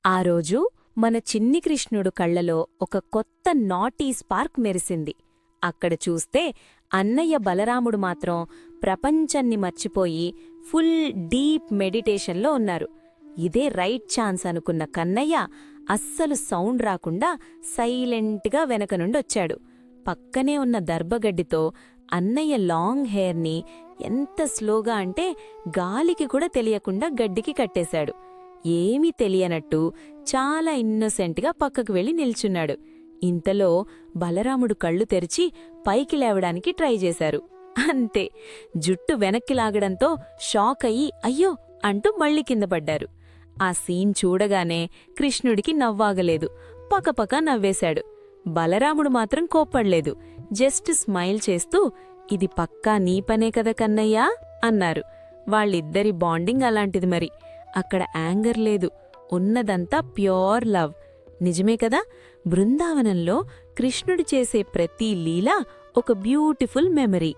ఆ రోజు మన చిన్ని కృష్ణుడు కళ్లలో ఒక కొత్త నాటీ స్పార్క్ మెరిసింది. అక్కడ చూస్తే అన్నయ్య బలరాముడు మాత్రం ప్రపంచాన్ని మర్చిపోయి ఫుల్ డీప్ మెడిటేషన్లో ఉన్నారు. ఇదే రైట్ ఛాన్స్ అనుకున్న కన్నయ్య అస్సలు సౌండ్ రాకుండా సైలెంట్గా వెనక నుండొచ్చాడు. పక్కనే ఉన్న దర్భగడ్డితో అన్నయ్య లాంగ్ హెయిర్ని ఎంత స్లోగా అంటే గాలికి కూడా తెలియకుండా గడ్డికి కట్టేశాడు. ఏమీ తెలియనట్టు చాలా ఇన్నోసెంట్గా పక్కకు వెళ్లి నిల్చున్నాడు. ఇంతలో బలరాముడు కళ్ళు తెరిచి పైకి లేవడానికి ట్రై చేశారు. అంతే, జుట్టు వెనక్కి లాగడంతో షాక్ అయ్యి అయ్యో అంటూ మళ్ళీ కింద పడ్డారు. ఆ సీన్ చూడగానే కృష్ణుడికి నవ్వాగలేదు. పకపక నవ్వేశాడు. బలరాముడు మాత్రం కోప్పడ్లేదు. జస్ట్ స్మైల్ చేస్తూ ఇది పక్కా నీ పనే కదా కన్నయ్యా అన్నారు. వాళ్ళిద్దరి బాండింగ్ అలాంటిది మరి. అక్కడ యాంగర్ లేదు, ఉన్నదంతా ప్యూర్ లవ్. నిజమే కదా, బృందావనంలో కృష్ణుడు చేసే ప్రతి లీల ఒక బ్యూటిఫుల్ మెమరీ.